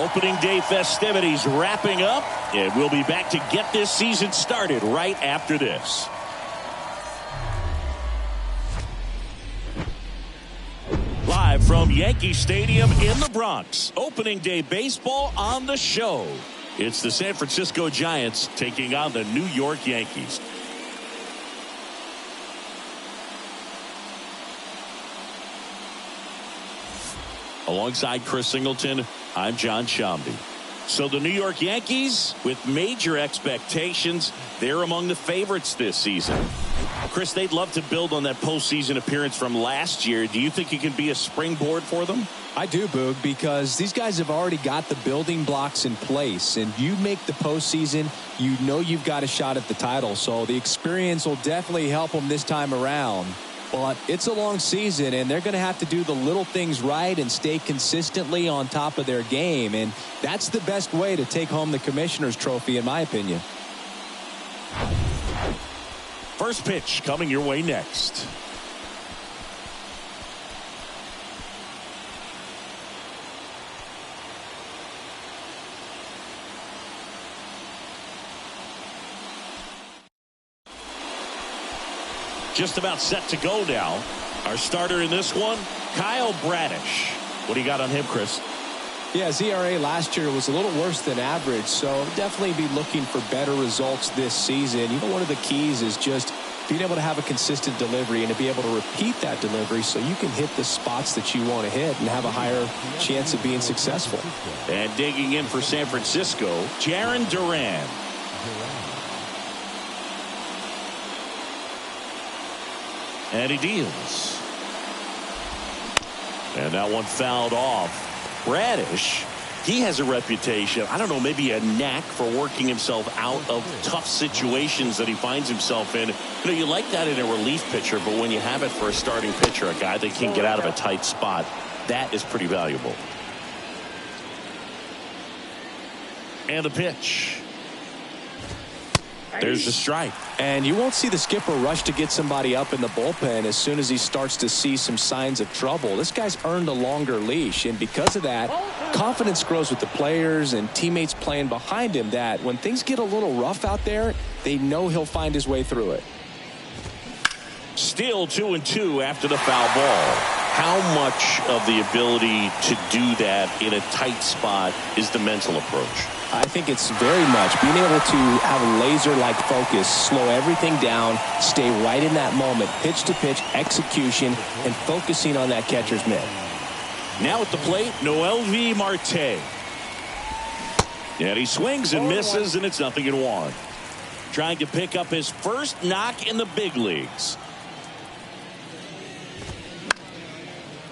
Opening day festivities wrapping up, and we'll be back to get this season started right after this. Live from Yankee Stadium in the Bronx, opening day baseball on the show. It's the San Francisco Giants taking on the New York Yankees. Alongside Chris Singleton, I'm John Shambi. So the New York Yankees, with major expectations, they're among the favorites this season. Chris, they'd love to build on that postseason appearance from last year. Do you think it can be a springboard for them? I do, Boog, because these guys have already got the building blocks in place, and you make the postseason, you know you've got a shot at the title. So the experience will definitely help them this time around. But it's a long season, and they're going to have to do the little things right and stay consistently on top of their game. And that's the best way to take home the Commissioner's Trophy, in my opinion. First pitch coming your way next. Just about set to go now. Our starter in this one, Kyle Bradish. What do you got on him, Chris? Yeah, his ERA last year was a little worse than average, so definitely be looking for better results this season. You know, one of the keys is just being able to have a consistent delivery and to be able to repeat that delivery so you can hit the spots that you want to hit and have a higher chance of being successful. And digging in for San Francisco, Jarren Duran. And he deals. And that one fouled off. Bradish, he has a reputation, I don't know, maybe a knack for working himself out of tough situations that he finds himself in. You know, you like that in a relief pitcher, but when you have it for a starting pitcher, a guy that can get out of a tight spot, that is pretty valuable. And the pitch. There's the strike. And you won't see the skipper rush to get somebody up in the bullpen as soon as he starts to see some signs of trouble. This guy's earned a longer leash, and because of that, confidence grows with the players and teammates playing behind him, that when things get a little rough out there, they know he'll find his way through it. Still 2-2 after the foul ball. How much of the ability to do that in a tight spot is the mental approach? I think it's very much being able to have a laser-like focus, slow everything down, stay right in that moment, pitch-to-pitch execution, and focusing on that catcher's mitt. Now at the plate, Noelvi Marte. And he swings and misses, and it's 0-1. Trying to pick up his first knock in the big leagues.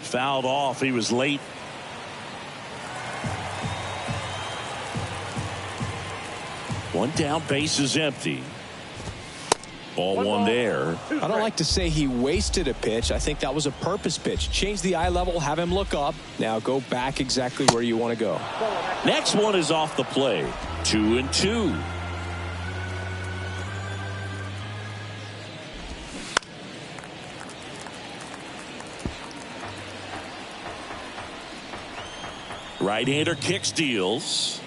Fouled off. He was late. One down, base is empty. Ball one there. I don't like to say he wasted a pitch. I think that was a purpose pitch. Change the eye level, have him look up. Now go back exactly where you want to go. Next one is off the plate. 2-2. Right-hander kicks, deals.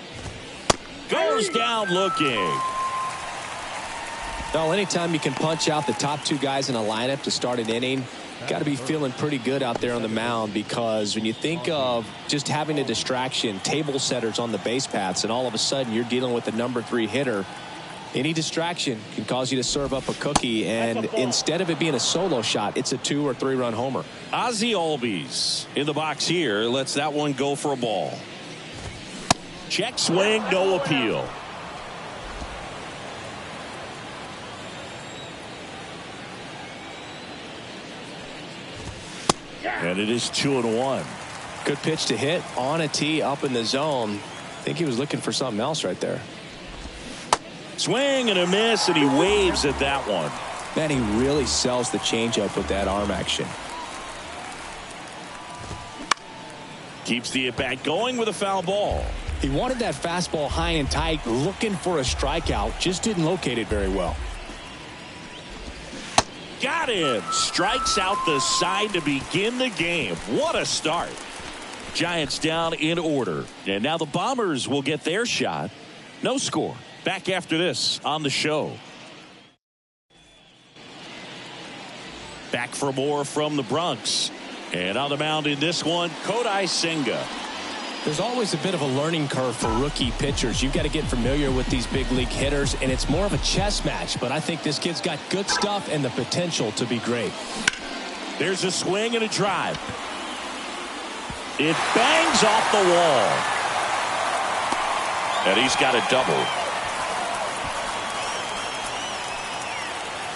Goes down looking. Well, anytime you can punch out the top two guys in a lineup to start an inning, got to be feeling pretty good out there on the mound, because when you think of just having a distraction, table setters on the base paths, and all of a sudden you're dealing with the number 3 hitter, any distraction can cause you to serve up a cookie, and instead of it being a solo shot, it's a 2 or 3 run homer. Ozzie Albies in the box here lets that one go for a ball. Check swing, no appeal. And it is 2-1. Good pitch to hit on a tee up in the zone. I think he was looking for something else right there. Swing and a miss, and he waves at that one. Man, he really sells the changeup with that arm action. Keeps the at-bat going with a foul ball. He wanted that fastball high and tight, looking for a strikeout, just didn't locate it very well. Got him. Strikes out the side to begin the game. What a start. Giants down in order. And now the Bombers will get their shot. No score. Back after this on the show. Back for more from the Bronx. And on the mound in this one, Kodai Senga. There's always a bit of a learning curve for rookie pitchers. You've got to get familiar with these big league hitters, and it's more of a chess match. But I think this kid's got good stuff and the potential to be great. There's a swing and a drive. It bangs off the wall. And he's got a double.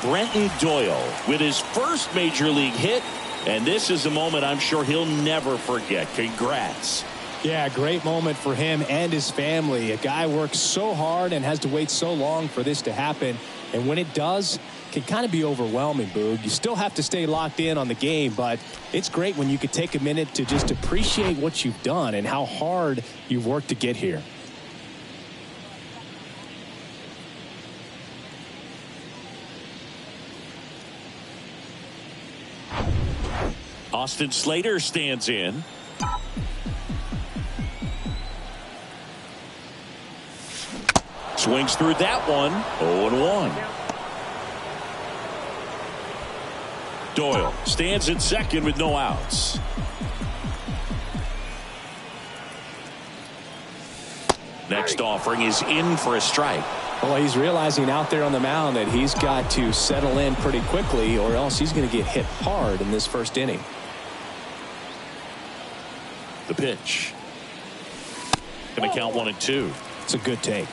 Brenton Doyle with his first major league hit. And this is a moment I'm sure he'll never forget. Congrats. Yeah, great moment for him and his family. A guy works so hard and has to wait so long for this to happen. And when it does, it can kind of be overwhelming, Boog. You still have to stay locked in on the game, but it's great when you could take a minute to just appreciate what you've done and how hard you've worked to get here. Austin Slater stands in. Swings through that one. 0-1. Doyle stands in second with no outs. Next offering is in for a strike. Well, he's realizing out there on the mound that he's got to settle in pretty quickly or else he's going to get hit hard in this first inning. The pitch. Going to count 1-2. It's a good take.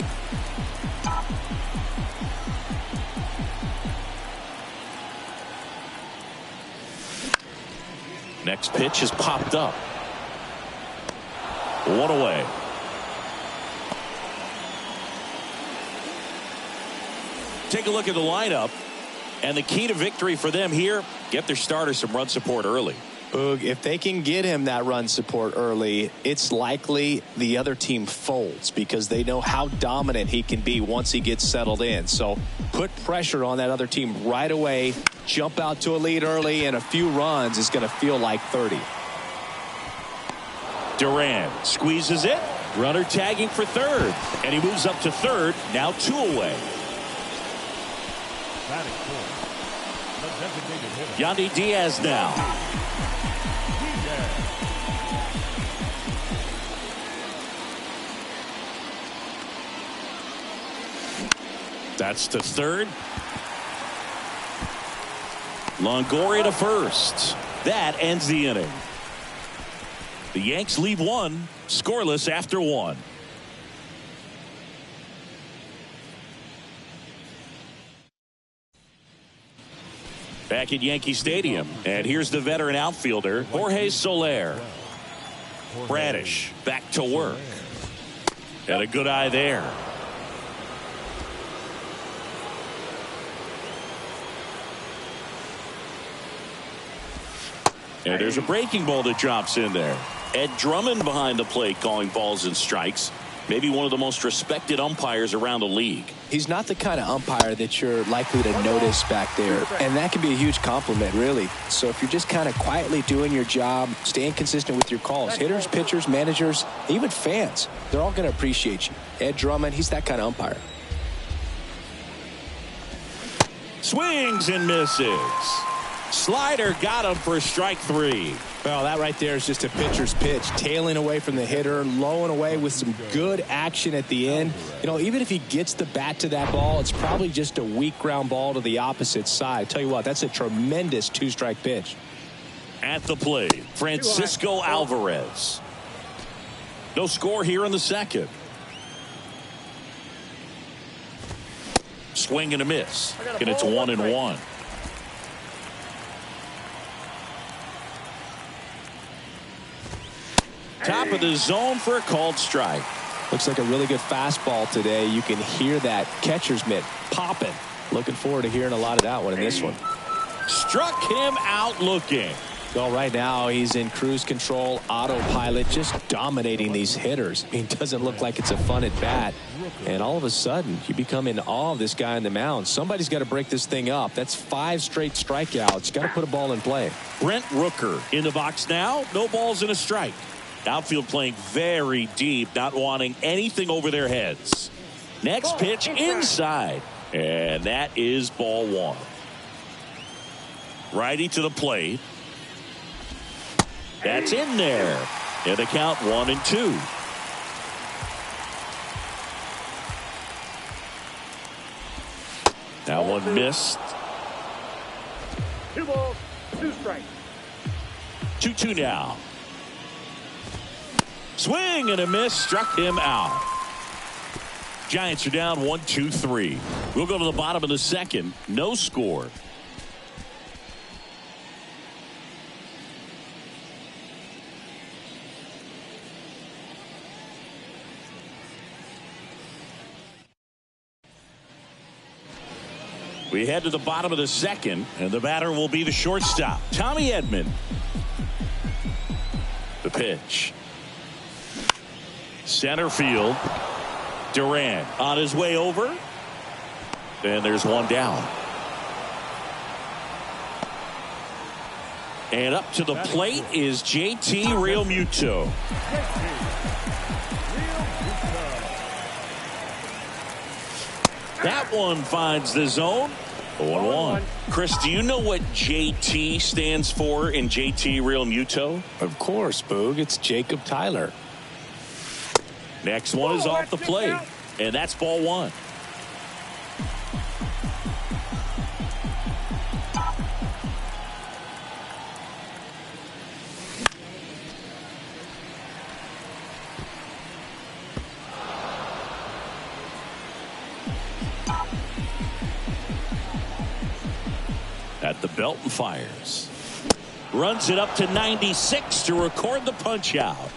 Next pitch is popped up. One away. Take a look at the lineup. And the key to victory for them here, get their starter some run support early. Boog, if they can get him that run support early, it's likely the other team folds because they know how dominant he can be once he gets settled in. So put pressure on that other team right away. Jump out to a lead early, and a few runs is going to feel like 30. Duran squeezes it. Runner tagging for third. And he moves up to third. Now 2 away. Yandy Diaz now. That's to third. Longoria to first. That ends the inning. The Yanks leave one scoreless after 1. Back at Yankee Stadium, and here's the veteran outfielder Jorge Soler. Bradish back to work. Got a good eye there. And there's a breaking ball that drops in there. Ed Drummond behind the plate calling balls and strikes. Maybe one of the most respected umpires around the league. He's not the kind of umpire that you're likely to notice back there. And that can be a huge compliment, really. So if you're just kind of quietly doing your job, staying consistent with your calls, hitters, pitchers, managers, even fans, they're all going to appreciate you. Ed Drummond, he's that kind of umpire. Swings and misses. Slider got him for strike 3. Well, that right there is just a pitcher's pitch, tailing away from the hitter, low and away with some good action at the end. You know, even if he gets the bat to that ball, it's probably just a weak ground ball to the opposite side. Tell you what, that's a tremendous 2-strike pitch. At the plate, Francisco Alvarez. No score here in the second. Swing and a miss. And it's 1-1. Top of the zone for a called strike. Looks like a really good fastball today. You can hear that catcher's mitt popping. Looking forward to hearing a lot of that one in this one. Struck him out looking. Well, right now he's in cruise control, autopilot, just dominating these hitters. I mean, it doesn't look like it's a fun at bat. And all of a sudden, you become in awe of this guy on the mound. Somebody's got to break this thing up. That's 5 straight strikeouts. Got to put a ball in play. Brent Rooker in the box now. No balls and a strike. Outfield playing very deep, not wanting anything over their heads. Next pitch inside. And that is ball one. Righty to the plate. That's in there. And the count 1-2. That one missed. 2 balls, 2 strikes. 2-2 now. Swing and a miss, struck him out. Giants are down 1-2-3. We'll go to the bottom of the second. No score. We head to the bottom of the second, and the batter will be the shortstop, Tommy Edman. The pitch. Center field. Durant on his way over. And there's one down. And up to the plate is JT Realmuto. That one finds the zone. 0-1. Chris, do you know what JT stands for in JT Realmuto? Of course, Boog. It's Jacob Tyler. Next one is off the plate. And that's ball one. At the belt and fires. Runs it up to 96 to record the punch out.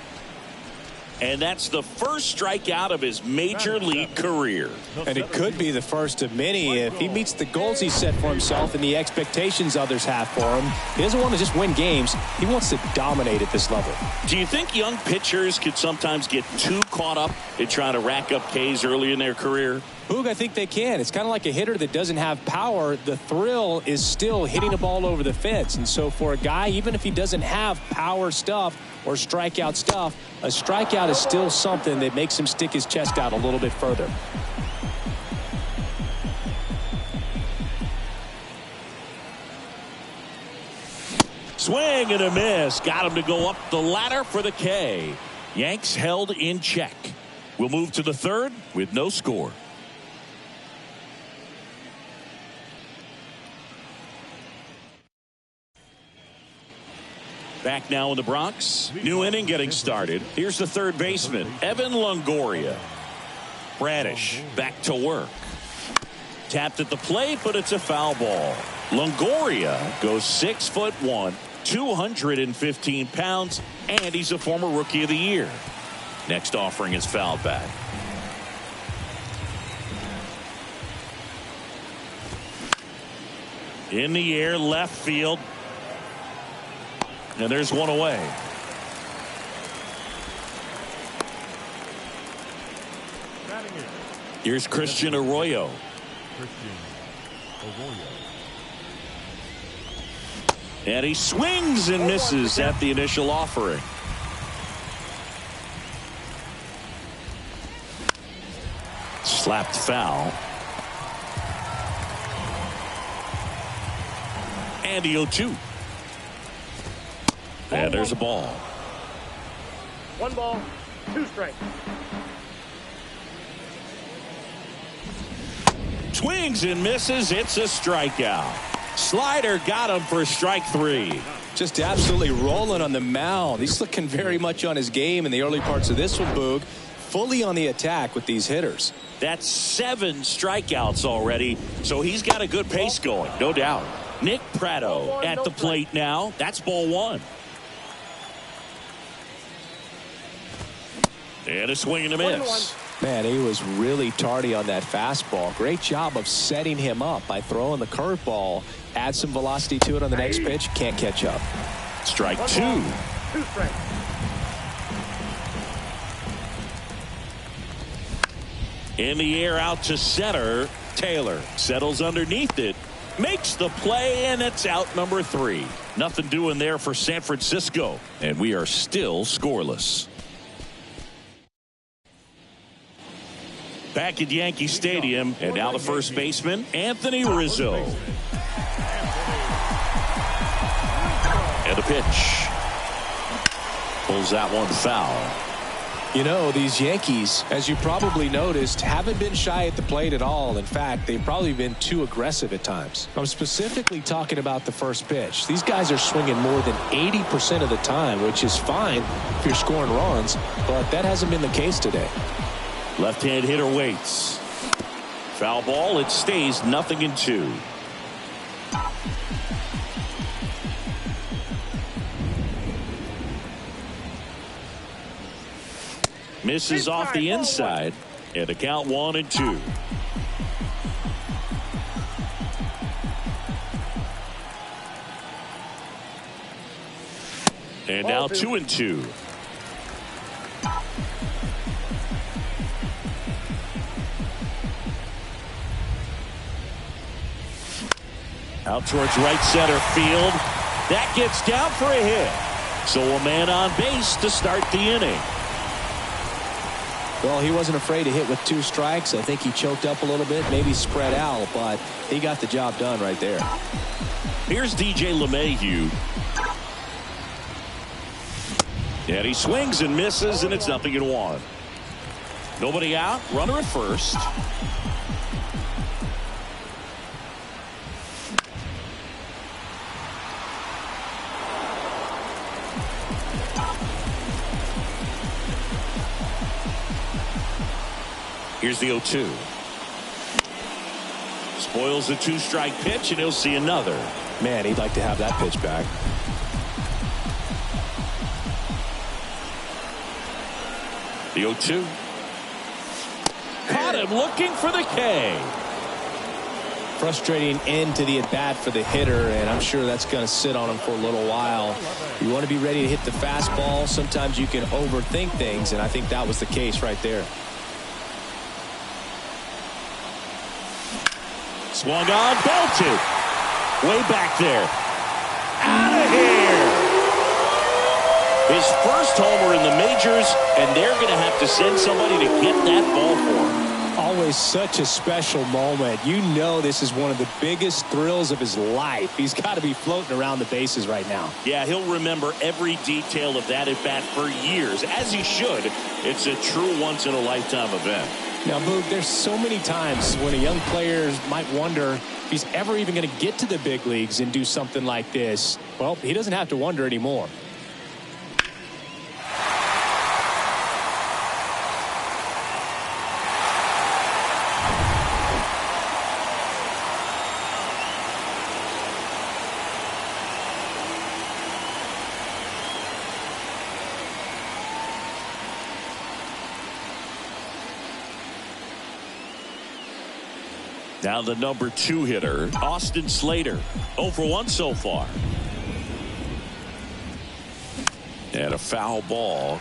And that's the first strikeout of his major league career. And it could be the first of many if he meets the goals he set for himself and the expectations others have for him. He doesn't want to just win games. He wants to dominate at this level. Do you think young pitchers could sometimes get too caught up in trying to rack up Ks early in their career? Boog, I think they can. It's kind of like a hitter that doesn't have power. The thrill is still hitting a ball over the fence. And so for a guy, even if he doesn't have power stuff or strikeout stuff, a strikeout is still something that makes him stick his chest out a little bit further. Swing and a miss. Got him to go up the ladder for the K. Yanks held in check. We'll move to the third with no score. Back now in the Bronx. New inning getting started. Here's the third baseman, Evan Longoria. Bradish back to work. Tapped at the plate, but it's a foul ball. Longoria goes 6'1", 215 pounds, and he's a former Rookie of the Year. Next offering is fouled back. In the air, left field. And there's one away. Here's Christian Arroyo. And he swings and misses at the initial offering. Slapped foul. And the 0-2. And there's a ball. 1 ball, 2 strikes. Swings and misses. It's a strikeout. Slider got him for strike 3. Just absolutely rolling on the mound. He's looking very much on his game in the early parts of this one, Boog. Fully on the attack with these hitters. That's 7 strikeouts already, so he's got a good pace going, no doubt. Nick Pratto at the plate now. That's ball 1. And a swing and a miss. Man, he was really tardy on that fastball. Great job of setting him up by throwing the curveball. Add some velocity to it on the next pitch. Can't catch up. Strike 2. 2 strikes. In the air out to center. Taylor settles underneath it. Makes the play, and it's out number 3. Nothing doing there for San Francisco, and we are still scoreless. Back at Yankee Stadium, and now the first baseman, Anthony Rizzo. And the pitch. Pulls that one foul. You know, these Yankees, as you probably noticed, haven't been shy at the plate at all. In fact, they've probably been too aggressive at times. I'm specifically talking about the first pitch. These guys are swinging more than 80% of the time, which is fine if you're scoring runs, but that hasn't been the case today. Left-hand hitter waits. Foul ball. It stays 0-2. Misses off the inside, and the count 1-2. And now 2-2. Out towards right center field. That gets down for a hit. So a man on base to start the inning. Well, he wasn't afraid to hit with 2 strikes. I think he choked up a little bit, maybe spread out, but he got the job done right there. Here's DJ LeMahieu. And he swings and misses, and it's 0-1. Nobody out. Runner at first. Here's the 0-2. Spoils the 2-strike pitch, and he'll see another. Man, he'd like to have that pitch back. The 0-2. Caught him looking for the K. Frustrating end to the at-bat for the hitter, and I'm sure that's going to sit on him for a little while. You want to be ready to hit the fastball. Sometimes you can overthink things, and I think that was the case right there. Swung on, belted. Way back there. Out of here. His first homer in the majors, and they're going to have to send somebody to get that ball for him. Always such a special moment. You know this is one of the biggest thrills of his life. He's got to be floating around the bases right now. Yeah, he'll remember every detail of that at bat for years, as he should. It's a true once-in-a-lifetime event. Now, Boog, there's so many times when a young player might wonder if he's ever even going to get to the big leagues and do something like this. Well, he doesn't have to wonder anymore. Now the number 2 hitter, Austin Slater. 0 for 1 so far. And a foul ball.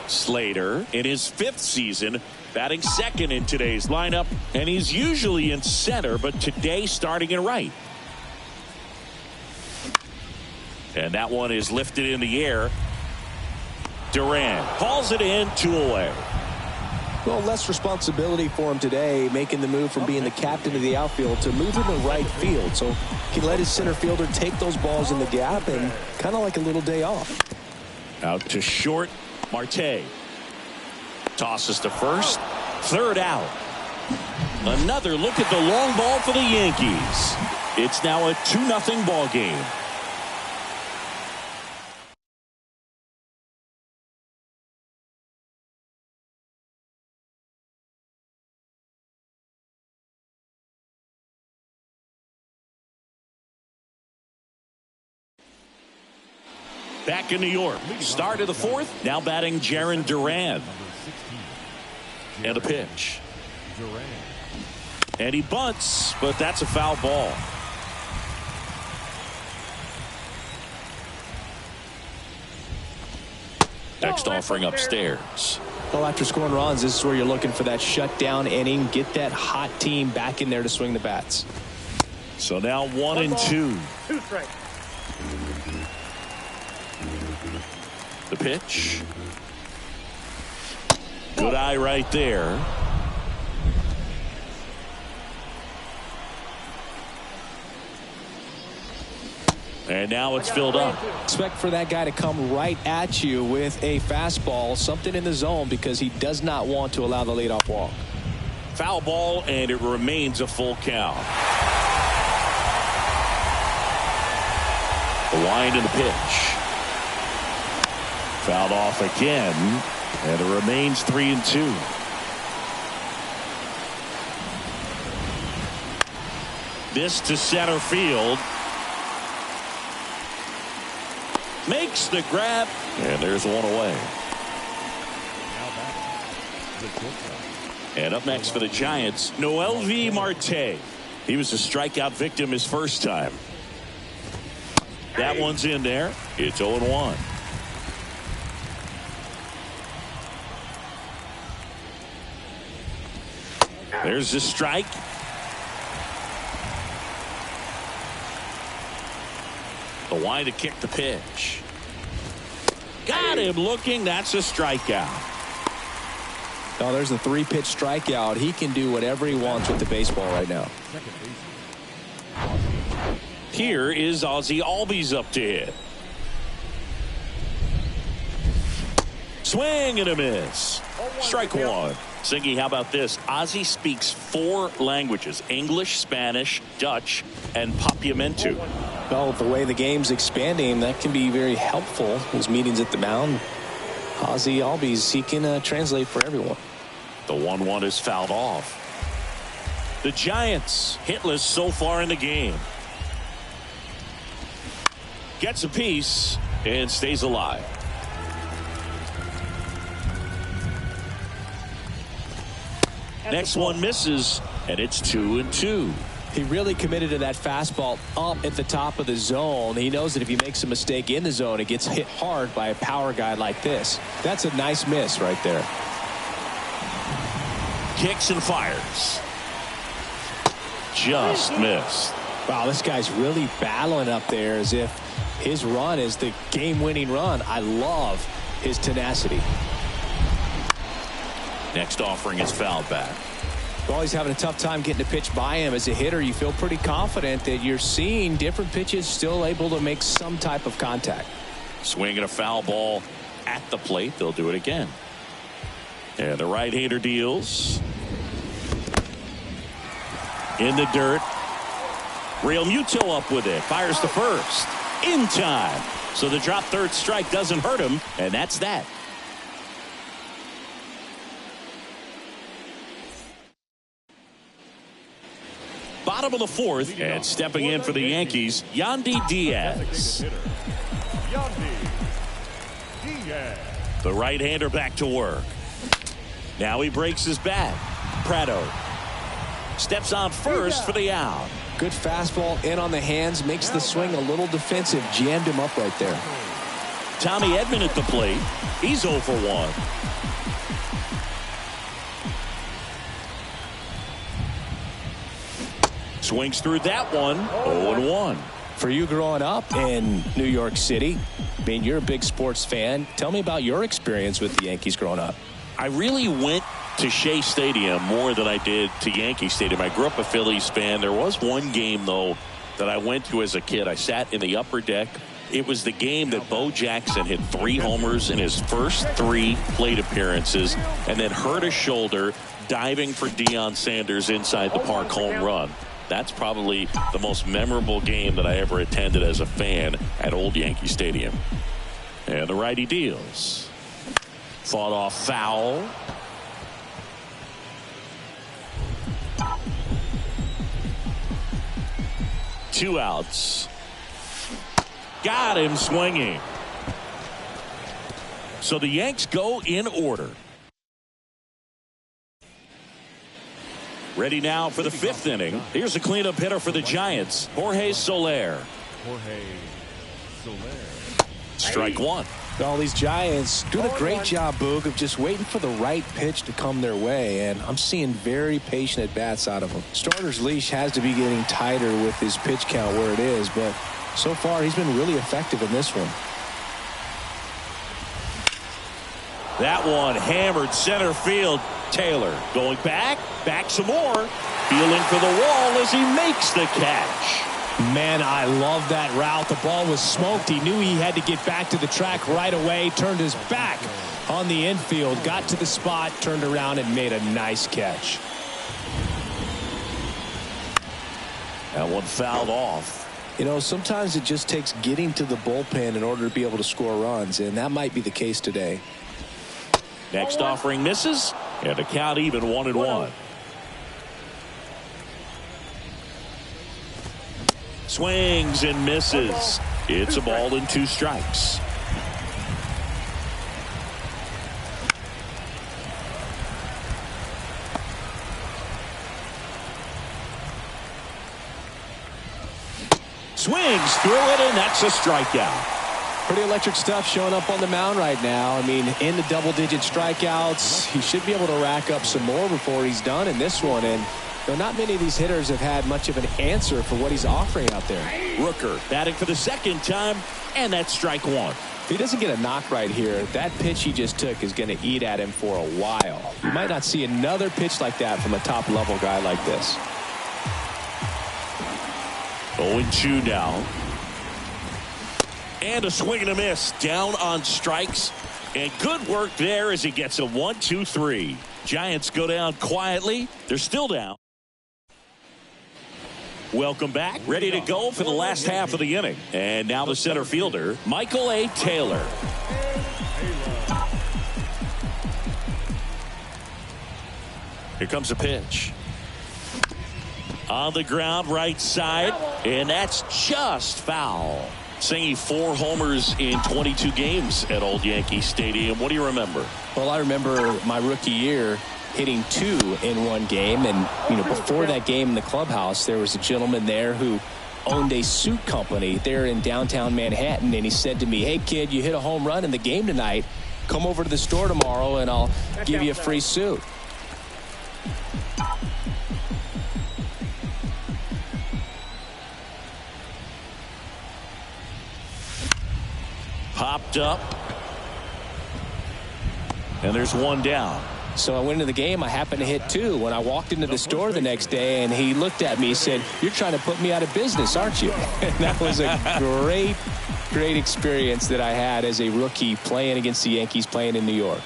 Slater in his 5th season, batting second in today's lineup, and he's usually in center, but today starting in right. And that one is lifted in the air. Durant calls it in, 2 away. Well, less responsibility for him today, making the move from being the captain of the outfield to moving to right field. So he can let his center fielder take those balls in the gap and kind of like a little day off. Out to short, Marte. Tosses to first, 3rd out. Another look at the long ball for the Yankees. It's now a 2-0 ball game. Back in New York. Start of the 4th. Now batting Jarren Duran. And a pitch. And he bunts, but that's a foul ball. Next offering upstairs. Well, after scoring runs, this is where you're looking for that shutdown inning. Get that hot team back in there to swing the bats. So now 1 One and ball, 2. 2 strikes. The pitch. Good eye right there. And now it's filled up. Expect for that guy to come right at you with a fastball, something in the zone, because he does not want to allow the leadoff walk. Foul ball, and it remains a full count. The wind and the pitch. Fouled off again, and it remains 3 and 2. This to center field. Makes the grab, and there's one away. And up next for the Giants, MLB Marte. He was a strikeout victim his first time. That one's in there. It's 0-1. There's the strike. The wind to kick the pitch. Got him looking. That's a strikeout. Oh, there's a 3-pitch strikeout. He can do whatever he wants with the baseball right now. Here is Ozzie Albies up to hit. Swing and a miss. Strike 1. Singy, how about this? Ozzie speaks 4 languages: English, Spanish, Dutch, and Papiamento. Well, the way the game's expanding, that can be very helpful. His meetings at the mound, Ozzie Albies, he can translate for everyone. The 1-1 is fouled off. The Giants hitless so far in the game. Gets a piece and stays alive. Next one misses, and it's 2 and 2. He really committed to that fastball up at the top of the zone. He knows that if he makes a mistake in the zone, it gets hit hard by a power guy like this. That's a nice miss right there. Kicks and fires. Just missed. Wow, this guy's really battling up there as if his run is the game-winning run. I love his tenacity. Next offering is fouled back. Well, he's having a tough time getting a pitch by him. As a hitter, you feel pretty confident that you're seeing different pitches still able to make some type of contact. Swinging a foul ball at the plate. They'll do it again. And the right-hander deals. In the dirt. Real Muto up with it. Fires the first. In time. So the drop third strike doesn't hurt him. And that's that. Bottom of the 4th, and stepping in for the Yankees, Yandy Diaz. The right-hander back to work. Now he breaks his bat. Prado steps on first for the out. Good fastball in on the hands, makes the swing a little defensive. Jammed him up right there. Tommy Edman at the plate. He's 0 for 1. Swings through that one. 0-1. For you growing up in New York City, I mean, you're a big sports fan. Tell me about your experience with the Yankees growing up. I really went to Shea Stadium more than I did to Yankee Stadium. I grew up a Phillies fan. There was one game, though, that I went to as a kid. I sat in the upper deck. It was the game that Bo Jackson hit 3 homers in his first 3 plate appearances and then hurt his shoulder diving for Deion Sanders inside the park home run. That's probably the most memorable game that I ever attended as a fan at Old Yankee Stadium. And the righty deals. Fought off foul. Two outs. Got him swinging. So the Yanks go in order. Ready now for the 5th inning. Here's a cleanup hitter for the Giants, Jorge Soler. Strike 1. All these Giants doing a great job, Boog, of just waiting for the right pitch to come their way, and I'm seeing very patient at-bats out of them. Starter's leash has to be getting tighter with his pitch count where it is, but so far he's been really effective in this one. That one hammered center field. Taylor going back some more. Feeling for the wall as he makes the catch. Man, I love that route. The ball was smoked. He knew he had to get back to the track right away. Turned his back on the infield. Got to the spot, turned around, and made a nice catch. That one fouled off. You know, sometimes it just takes getting to the bullpen in order to be able to score runs, and that might be the case today. Next offering misses, and the count even 1-1. Swings and misses. It's a ball and 2 strikes. Swings through it, and that's a strikeout. Pretty electric stuff showing up on the mound right now. I mean, in the double-digit strikeouts, he should be able to rack up some more before he's done in this one. And not many of these hitters have had much of an answer for what he's offering out there. Rooker batting for the second time, and that's strike 1. If he doesn't get a knock right here, that pitch he just took is going to eat at him for a while. You might not see another pitch like that from a top-level guy like this. 0-2 now. And a swing and a miss. Down on strikes. And good work there as he gets a 1-2-3. Giants go down quietly. They're still down. Welcome back. Ready to go for the last half of the inning. And now the center fielder, Michael A. Taylor. Here comes a pitch. On the ground, right side. And that's just foul. Singing 4 homers in 22 games at Old Yankee Stadium. What do you remember? Well, I remember my rookie year hitting 2 in one game. And, you know, before that game in the clubhouse, there was a gentleman there who owned a suit company there in downtown Manhattan. And he said to me, "Hey, kid, you hit a home run in the game tonight. Come over to the store tomorrow and I'll give you a free suit." Popped up. And there's one down. So I went into the game. I happened to hit 2 when I walked into the store the next day, and he looked at me and said, "You're trying to put me out of business, aren't you?" And that was a great experience that I had as a rookie playing against the Yankees, playing in New York.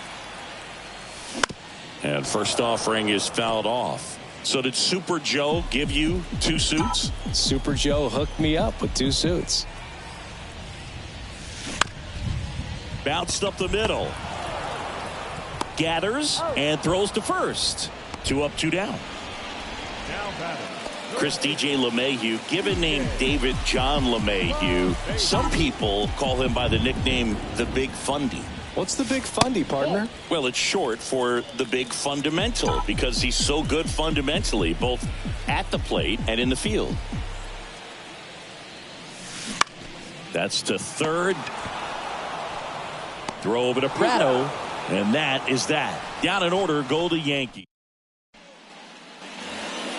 And first offering is fouled off. So did Super Joe give you 2 suits? Super Joe hooked me up with 2 suits. Bounced up the middle. Gathers and throws to first. 2 up, 2 down. Chris DJ LeMahieu, given name David John LeMahieu. Some people call him by the nickname the Big Fundy. What's the Big Fundy, partner? Well, it's short for the Big Fundamental because he's so good fundamentally, both at the plate and in the field. That's to third. Throw over to Prado, and that is that. Down in order go the Yankees.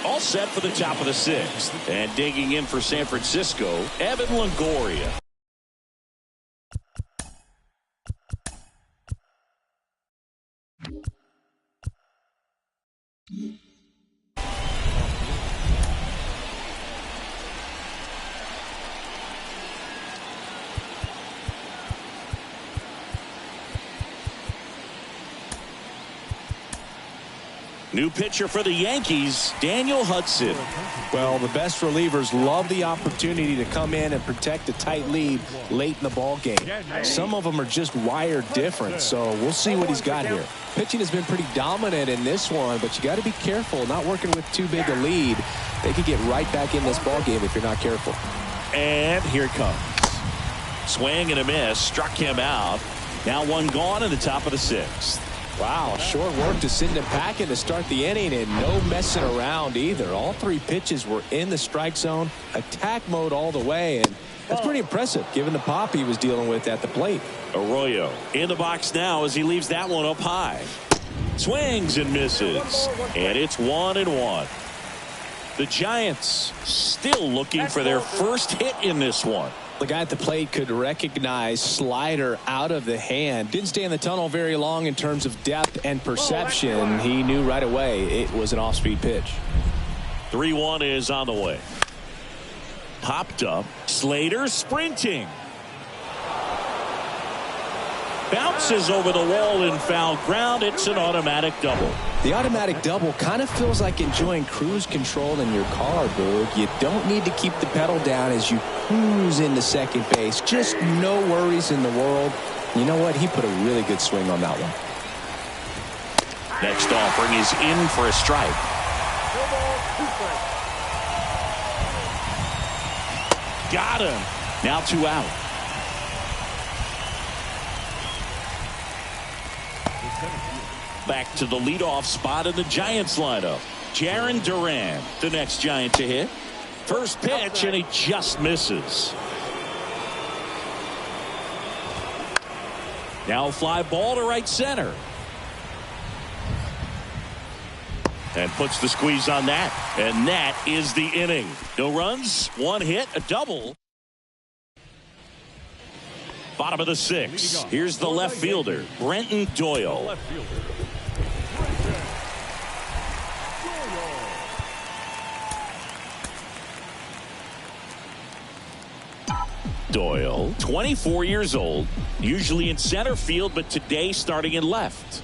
All set for the top of the 6th. And digging in for San Francisco, Evan Longoria. New pitcher for the Yankees, Daniel Hudson. Well, the best relievers love the opportunity to come in and protect a tight lead late in the ball game. Some of them are just wired different, so we'll see what he's got here. Pitching has been pretty dominant in this one, but you got to be careful not working with too big a lead. They could get right back in this ball game if you're not careful. And here it comes. Swing and a miss, struck him out. Now one gone in the top of the 6th. Wow, short work to send him packing to start the inning, and no messing around either. All three pitches were in the strike zone, attack mode all the way, and that's pretty impressive given the pop he was dealing with at the plate. Arroyo in the box now as he leaves that one up high. Swings and misses, and it's 1-1. The Giants still looking for their first hit in this one. The guy at the plate could recognize slider out of the hand. Didn't stay in the tunnel very long in terms of depth and perception. He knew right away it was an off-speed pitch. 3-1 is on the way. Popped up. Slater sprinting. Bounces over the wall in foul ground. It's an automatic double. The automatic double kind of feels like enjoying cruise control in your car, Boog. You don't need to keep the pedal down as you cruise into second base. Just no worries in the world. You know what? He put a really good swing on that one. Next offering is in for a strike. Got him. Now 2 out. Back to the leadoff spot in the Giants lineup. Jarren Duran, the next Giant to hit. First pitch, and he just misses. Now a fly ball to right center. And puts the squeeze on that. And that is the inning. No runs, 1 hit, a double. Bottom of the 6th. Here's the left fielder, Brenton Doyle. Doyle, 24 years old, usually in center field, but today starting in left.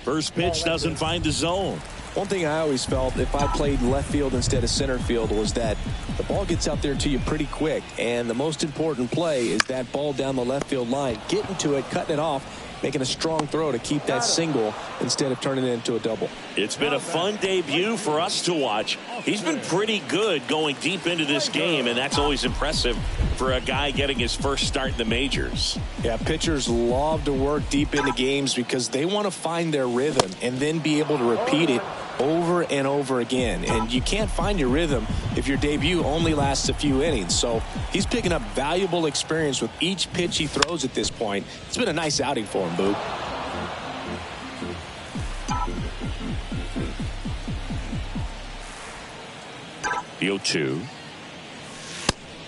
First pitch doesn't find the zone. One thing I always felt if I played left field instead of center field was that the ball gets out there to you pretty quick, and the most important play is that ball down the left field line, getting to it, cutting it off, making a strong throw to keep that single instead of turning it into a double. It's been a fun debut for us to watch. He's been pretty good going deep into this game, and that's always impressive for a guy getting his first start in the majors. Yeah, pitchers love to work deep into games because they want to find their rhythm and then be able to repeat it over and over again. And you can't find your rhythm if your debut only lasts a few innings. So he's picking up valuable experience with each pitch he throws at this point. It's been a nice outing for him, Boog. The 0-2.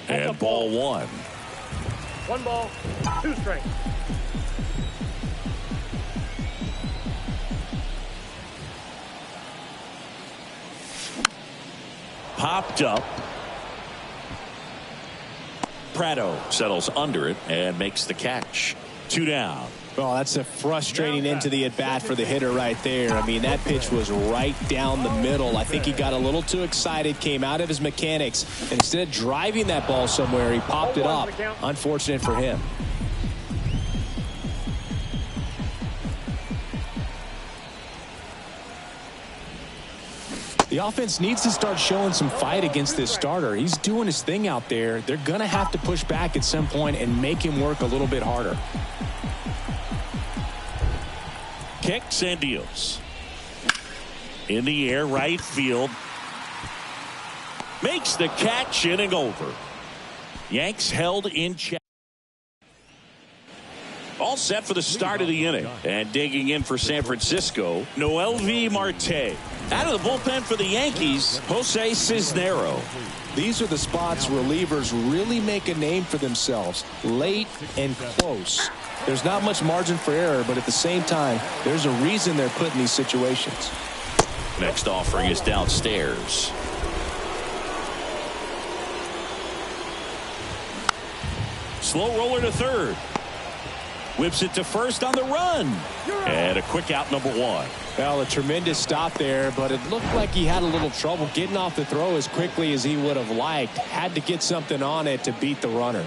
And ball 1. 1 ball, 2 strikes. Popped up. Prado settles under it and makes the catch. 2 down. Oh, that's a frustrating end to the at-bat for the hitter right there. I mean, that pitch was right down the middle. I think he got a little too excited, came out of his mechanics, and instead of driving that ball somewhere, he popped it up. Unfortunate for him. The offense needs to start showing some fight against this starter. He's doing his thing out there. They're going to have to push back at some point and make him work a little bit harder. Kicks and deals. In the air, right field. Makes the catch, inning over. Yanks held in check. All set for the start of the inning. And digging in for San Francisco, Noelvi Marte. Out of the bullpen for the Yankees, Jose Cisnero. These are the spots relievers really make a name for themselves. Late and close. There's not much margin for error, but at the same time, there's a reason they're put in these situations. Next offering is downstairs. Slow roller to third. Whips it to first on the run. And a quick out, number 1. Well, a tremendous stop there, but it looked like he had a little trouble getting off the throw as quickly as he would have liked. Had to get something on it to beat the runner.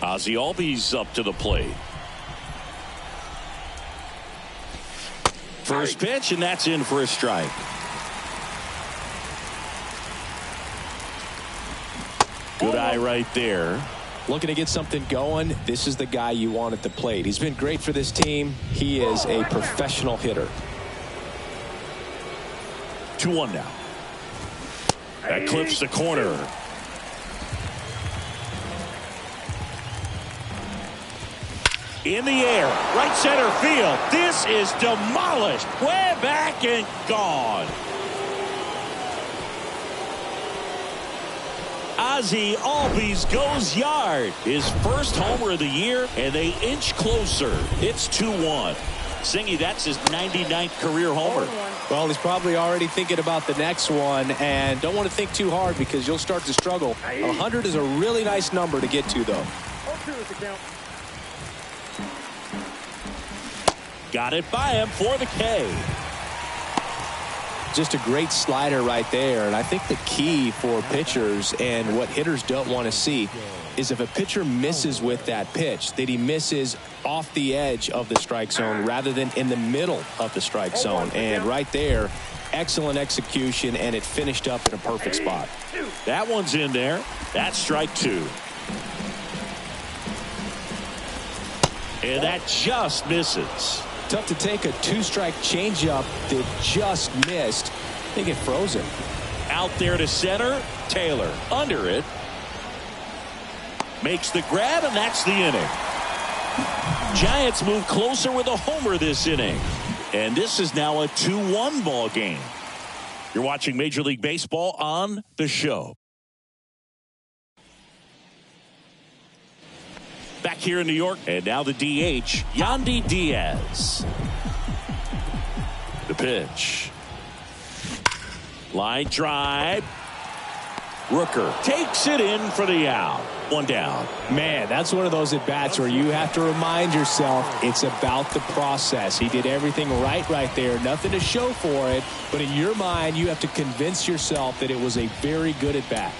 Ozzie Albies up to the plate. First pitch, and that's in for a strike. Good eye right there. Looking to get something going, this is the guy you want at the plate. He's been great for this team. He is a professional hitter. 2-1 now. That clips the corner. In the air, right center field. This is demolished. Way back and gone. Ozzie Albies goes yard. His first homer of the year, and they inch closer. It's 2-1. Singy, that's his 99th career homer. Well, he's probably already thinking about the next one, and don't want to think too hard because you'll start to struggle. 100 is a really nice number to get to, though. 0-2 is the count. Got it by him for the K. Just a great slider right there, and I think the key for pitchers and what hitters don't want to see is if a pitcher misses with that pitch, that he misses off the edge of the strike zone rather than in the middle of the strike zone. And right there, excellent execution, and it finished up in a perfect spot. That one's in there. That's strike 2. And that just misses. Tough to take a 2-strike changeup that just missed. I think it froze him. Out there to center. Taylor under it. Makes the grab, and that's the inning. Giants move closer with a homer this inning. And this is now a 2-1 ball game. You're watching Major League Baseball on The Show. Back here in New York, and now the DH, Yandy Diaz. The pitch. Line drive. Rooker takes it in for the out. 1 down. Man, that's one of those at-bats where you have to remind yourself it's about the process. He did everything right there. Nothing to show for it, but in your mind, you have to convince yourself that it was a very good at-bat.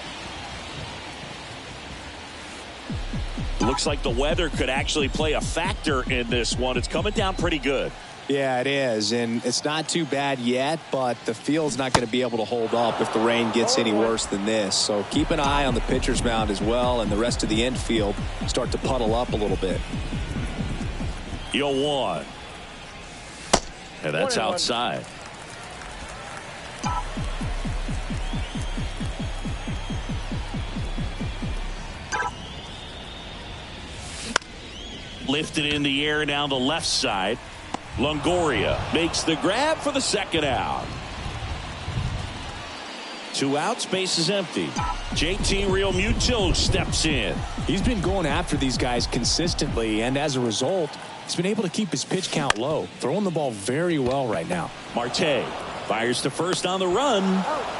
Looks like the weather could actually play a factor in this one. It's coming down pretty good. Yeah, it is, and it's not too bad yet, but the field's not going to be able to hold up if the rain gets any worse than this. So keep an eye on the pitcher's mound as well, and the rest of the infield start to puddle up a little bit. 0-1. And that's outside. Lifted in the air down the left side. Longoria makes the grab for the second out. 2 outs, base is empty. JT Realmuto steps in. He's been going after these guys consistently, and as a result, he's been able to keep his pitch count low, throwing the ball very well right now. Marte fires to first on the run,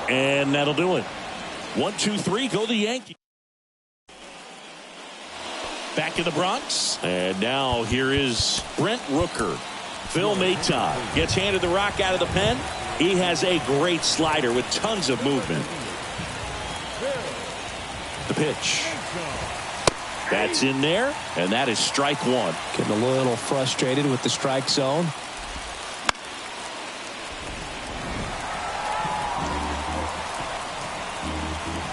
and that'll do it. 1-2-3, go the Yankees. Back in the Bronx, and now here is Brent Rooker. Phil Maton gets handed the rock out of the pen. He has a great slider with tons of movement. The pitch. That's in there, and that is strike 1. Getting a little frustrated with the strike zone.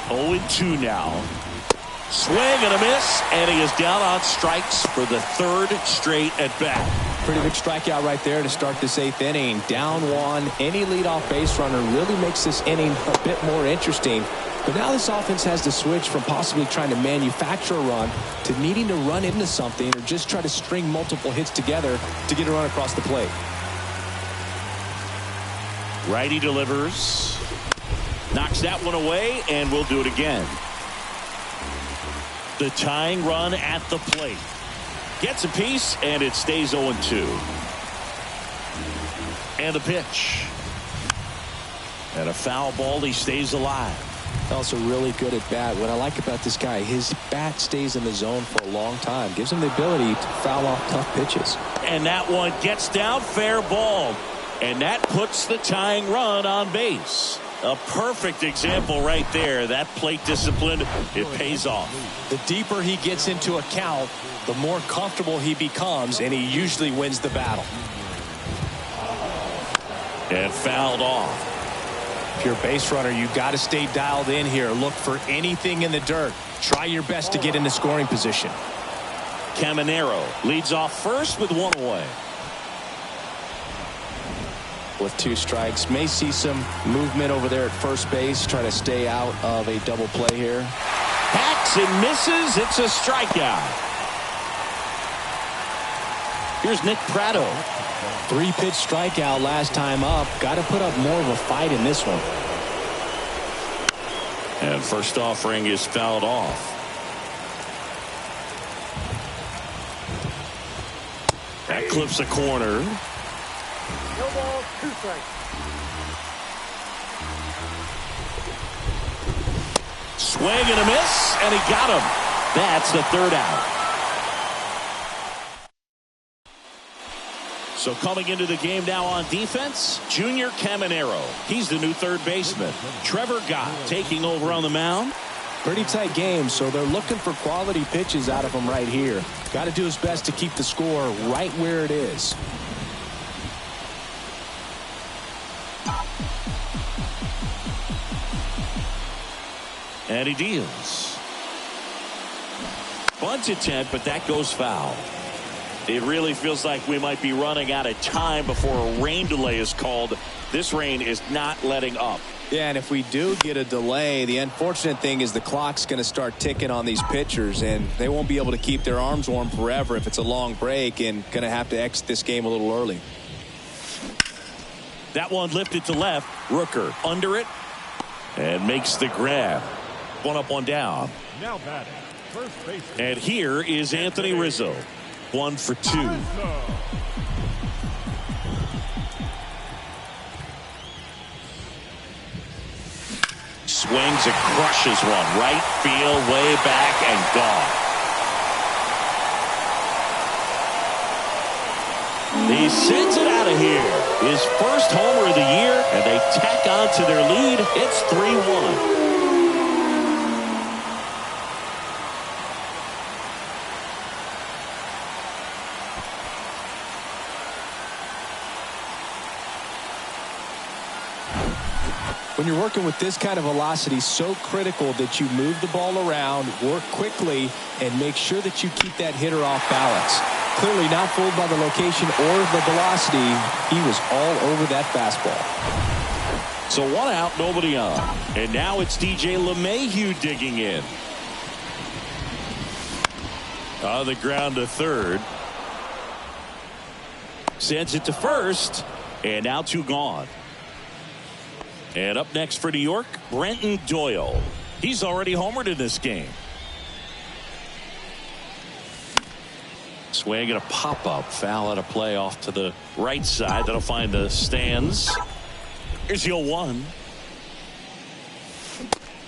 Oh, 2 now. Swing and a miss, and he is down on strikes for the 3rd straight at bat. Pretty big strikeout right there to start this 8th inning. Down 1. Any leadoff base runner really makes this inning a bit more interesting. But now this offense has to switch from possibly trying to manufacture a run to needing to run into something or just try to string multiple hits together to get a run across the plate. Righty delivers. Knocks that one away, and we'll do it again. The tying run at the plate. Gets a piece, and it stays 0-2. And the pitch. And a foul ball. He stays alive. Also really good at bat. What I like about this guy, his bat stays in the zone for a long time. Gives him the ability to foul off tough pitches. And that one gets down, fair ball. And that puts the tying run on base. A perfect example right there. That plate discipline, it pays off. The deeper he gets into a count, the more comfortable he becomes, and he usually wins the battle. And fouled off. If you're a base runner, you got to stay dialed in here. Look for anything in the dirt. Try your best to get into scoring position. Caminero leads off first with one away. With 2 strikes, may see some movement over there at first base. Try to stay out of a double play here. Hacks and misses. It's a strikeout. Here's Nick Pratto. 3-pitch strikeout last time up. Got to put up more of a fight in this one. And first offering is fouled off. That clips a corner. No ball, 2 strikes. Swing and a miss, and he got him. That's the 3rd out. So coming into the game now on defense, Junior Caminero. He's the new 3rd baseman. Trevor Gott taking over on the mound. Pretty tight game, so they're looking for quality pitches out of him right here. Got to do his best to keep the score right where it is. And he deals. Bunt attempt, but that goes foul. It really feels like we might be running out of time before a rain delay is called. This rain is not letting up. Yeah, and if we do get a delay, the unfortunate thing is the clock's going to start ticking on these pitchers, and they won't be able to keep their arms warm forever if it's a long break, and going to have to exit this game a little early. That one lifted to left. Rooker under it and makes the grab. 1 up, 1 down. Now batting, first base. And here is Anthony Rizzo. 1 for 2. Swings and crushes one. Right field, way back, and gone. He sends it out of here. His first homer of the year, and they tack on to their lead. It's 3-1. When you're working with this kind of velocity, so critical that you move the ball around, work quickly, and make sure that you keep that hitter off balance. Clearly not fooled by the location or the velocity. He was all over that fastball. So 1 out, nobody on. And now it's DJ LeMahieu digging in. On the ground to 3rd. Sends it to 1st. And now 2 gone. And up next for New York, Brenton Doyle. He's already homered in this game. Swing and a pop-up. Foul out of play off to the right side. That'll find the stands. Here's the 0-1.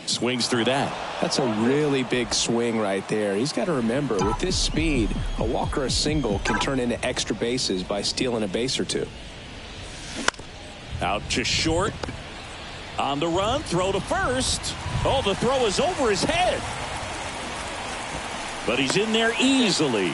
Swings through that. That's a really big swing right there. He's got to remember, with this speed, a walk or a single can turn into extra bases by stealing a base or 2. Out to short. On the run, throw to 1st. Oh, the throw is over his head. But he's in there easily.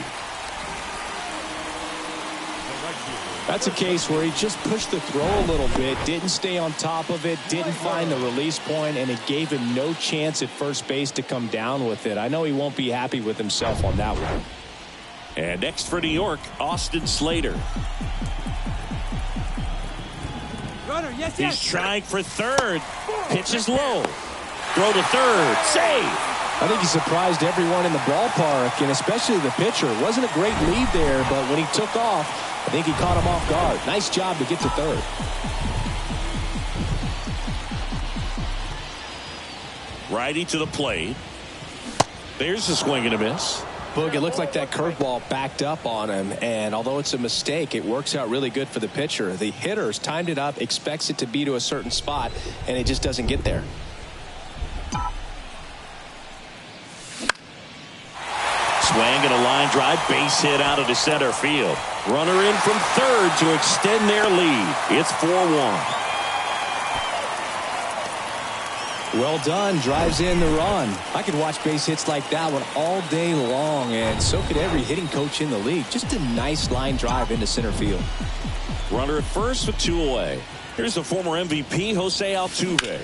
That's a case where he just pushed the throw a little bit, didn't stay on top of it, didn't find the release point, and it gave him no chance at first base to come down with it. I know he won't be happy with himself on that one. And next for New York, Austin Slater. Runner, yes, He's trying for 3rd. Pitch is low. Throw to 3rd. Save. I think he surprised everyone in the ballpark, and especially the pitcher. It wasn't a great lead there, but when he took off, I think he caught him off guard. Nice job to get to 3rd. Righty to the plate. There's a swing and a miss. Boog, it looked like that curveball backed up on him, and although it's a mistake, it works out really good for the pitcher. The hitter's timed it up, expects it to be to a certain spot, and it just doesn't get there. Swing and a line drive, base hit out of the center field. Runner in from 3rd to extend their lead. It's 4-1. Well done, drives in the run. I could watch base hits like that one all day long, and so could every hitting coach in the league. Just a nice line drive into center field. Runner at 1st with 2 away. Here's the former MVP, Jose Altuve.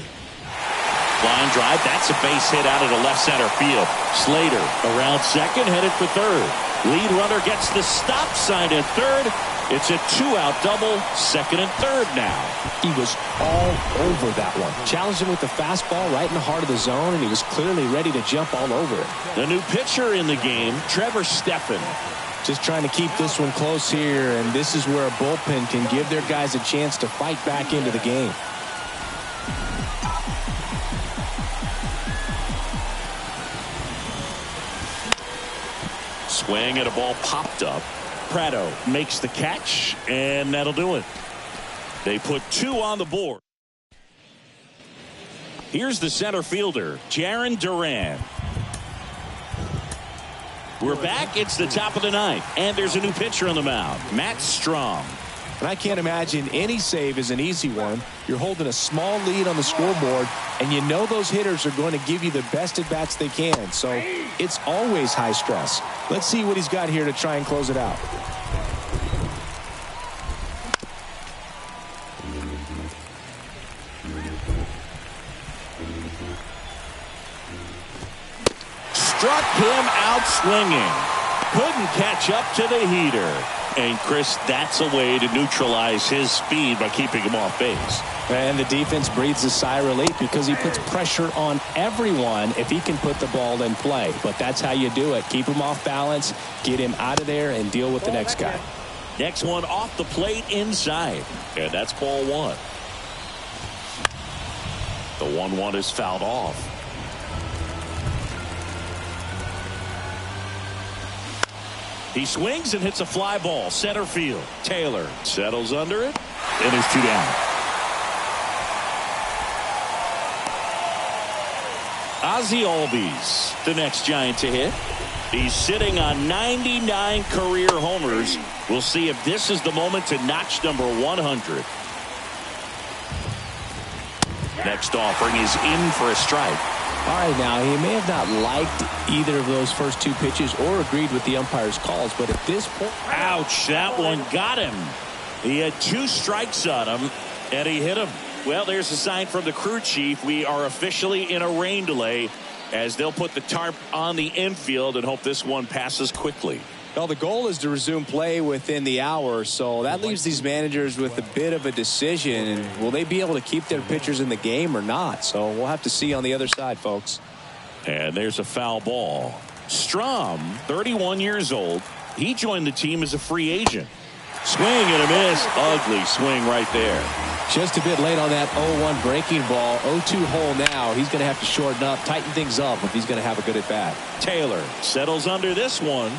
Line drive, that's a base hit out of the left center field. Slater around second, headed for third. Lead runner gets the stop sign at third. It's a two-out double, second and third now. He was all over that one. Challenged him with the fastball right in the heart of the zone, and he was clearly ready to jump all over it. The new pitcher in the game, Trevor Stephan. Just trying to keep this one close here, and this is where a bullpen can give their guys a chance to fight back into the game. Swing and a ball popped up. Prado makes the catch, and that'll do it. They put two on the board. Here's the center fielder, Jarren Duran. We're back. It's the top of the ninth, and there's a new pitcher on the mound, Matt Strom. And I can't imagine any save is an easy one. You're holding a small lead on the scoreboard, and you know those hitters are going to give you the best at-bats they can. So it's always high stress. Let's see what he's got here to try and close it out. Struck him out swinging. Couldn't catch up to the heater. And, Chris, that's a way to neutralize his speed by keeping him off base. And the defense breathes a sigh of relief because he puts pressure on everyone if he can put the ball in play. But that's how you do it. Keep him off balance, get him out of there, and deal with the next guy. Next one off the plate inside. And that's ball one. The 1-1 is fouled off. He swings and hits a fly ball center field. Taylor settles under it, and there's two down. Ozzie Albies, the next Giant to hit. He's sitting on 99 career homers. We'll see if this is the moment to notch number 100. Next offering is in for a strike. All right, now, he may have not liked either of those first two pitches or agreed with the umpire's calls, but at this point... Ouch, that one got him. He had two strikes on him, and he hit him. Well, there's a sign from the crew chief. We are officially in a rain delay as they'll put the tarp on the infield and hope this one passes quickly. Well, the goal is to resume play within the hour, so that leaves these managers with a bit of a decision. And will they be able to keep their pitchers in the game or not? So we'll have to see on the other side, folks. And there's a foul ball. Strom, 31 years old. He joined the team as a free agent. Swing and a miss. Ugly swing right there. Just a bit late on that 0-1 breaking ball. 0-2 hole now. He's going to have to shorten up, tighten things up if he's going to have a good at-bat. Taylor settles under this one.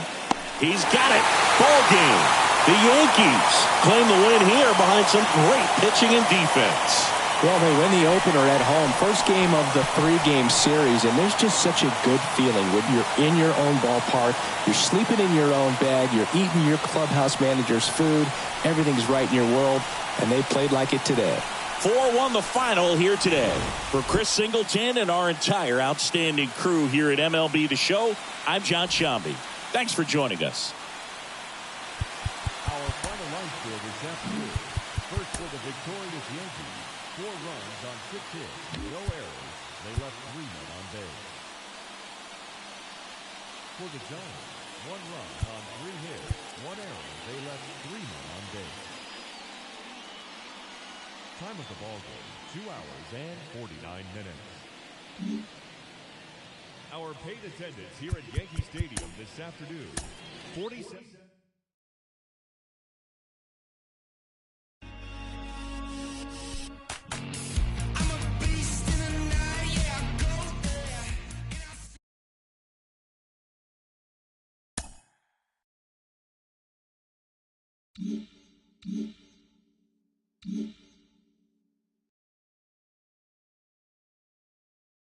He's got it. Ball game. The Yankees claim the win here behind some great pitching and defense. Well, they win the opener at home. First game of the three-game series, and there's just such a good feeling when you're in your own ballpark. You're sleeping in your own bed. You're eating your clubhouse manager's food. Everything's right in your world, and they played like it today. 4-1 the final here today. For Chris Singleton and our entire outstanding crew here at MLB The Show, I'm John Shambi. Thanks for joining us. Our final line score this afternoon. First for the victorious Yankees. 4 runs on 6 hits. No errors. They left 3 men on base. For the Giants, 1 run on 3 hits. 1 error. They left 3 men on base. Time of the ball game, 2 hours and 49 minutes. Our paid attendance here at Yankee Stadium this afternoon, 47. Mm-hmm.